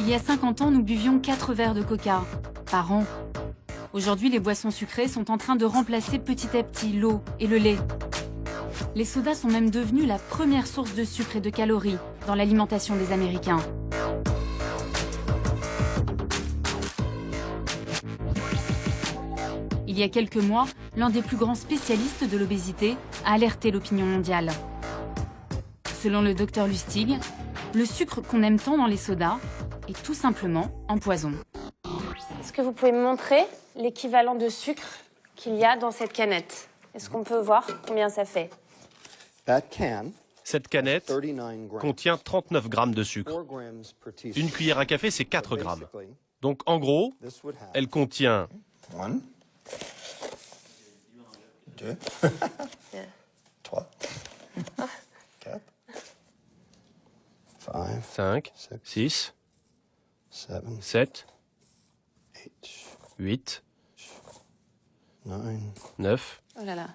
Il y a 50 ans, nous buvions 4 verres de coca par an. Aujourd'hui, les boissons sucrées sont en train de remplacer petit à petit l'eau et le lait. Les sodas sont même devenus la première source de sucre et de calories dans l'alimentation des Américains. Il y a quelques mois, l'un des plus grands spécialistes de l'obésité a alerté l'opinion mondiale. Selon le docteur Lustig, le sucre qu'on aime tant dans les sodas est tout simplement un poison. Est-ce que vous pouvez me montrer l'équivalent de sucre qu'il y a dans cette canette? Est-ce qu'on peut voir combien ça fait? Cette canette contient 39 grammes de sucre. Une cuillère à café, c'est 4 grammes. Donc en gros, elle contient 2, 3, 4, 5, 6, 7, 8, 9 Oh là là.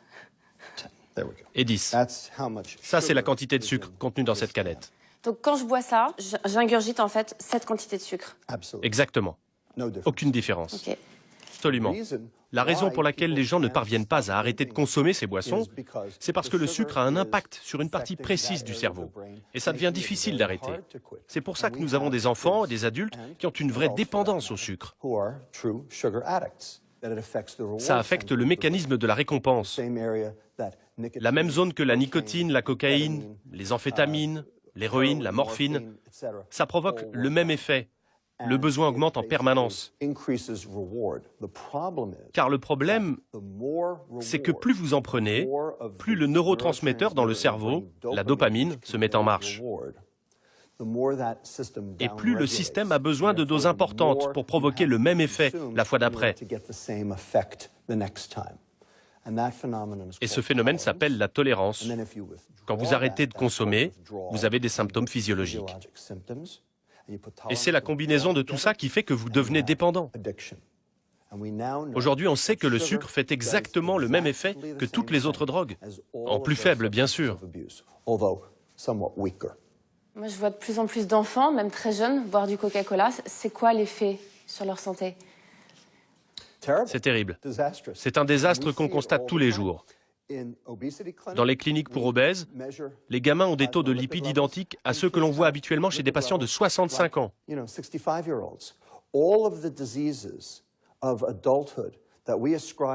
et 10. Ça, c'est la quantité de sucre contenue dans cette canette. Donc quand je bois ça, j'ingurgite en fait cette quantité de sucre. Exactement. Aucune différence. Ok. Absolument. La raison pour laquelle les gens ne parviennent pas à arrêter de consommer ces boissons, c'est parce que le sucre a un impact sur une partie précise du cerveau. Et ça devient difficile d'arrêter. C'est pour ça que nous avons des enfants et des adultes qui ont une vraie dépendance au sucre. Ça affecte le mécanisme de la récompense. La même zone que la nicotine, la cocaïne, les amphétamines, l'héroïne, la morphine. Ça provoque le même effet. Le besoin augmente en permanence. Car le problème, c'est que plus vous en prenez, plus le neurotransmetteur dans le cerveau, la dopamine, se met en marche. Et plus le système a besoin de doses importantes pour provoquer le même effet la fois d'après. Et ce phénomène s'appelle la tolérance. Quand vous arrêtez de consommer, vous avez des symptômes physiologiques. Et c'est la combinaison de tout ça qui fait que vous devenez dépendant. Aujourd'hui, on sait que le sucre fait exactement le même effet que toutes les autres drogues, en plus faible, bien sûr. Moi, je vois de plus en plus d'enfants, même très jeunes, boire du Coca-Cola. C'est quoi l'effet sur leur santé? C'est terrible. C'est un désastre qu'on constate tous les jours. Dans les cliniques pour obèses, les gamins ont des taux de lipides identiques à ceux que l'on voit habituellement chez des patients de 65 ans.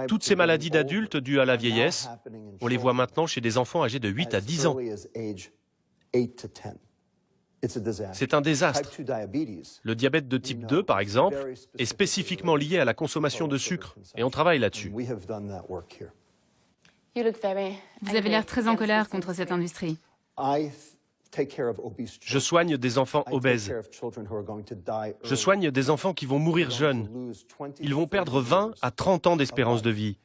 Toutes ces maladies d'adultes dues à la vieillesse, on les voit maintenant chez des enfants âgés de 8 à 10 ans. C'est un désastre. Le diabète de type 2, par exemple, est spécifiquement lié à la consommation de sucre, et on travaille là-dessus. Vous avez l'air très en colère contre cette industrie. Je soigne des enfants obèses. Je soigne des enfants qui vont mourir jeunes. Ils vont perdre 20 à 30 ans d'espérance de vie.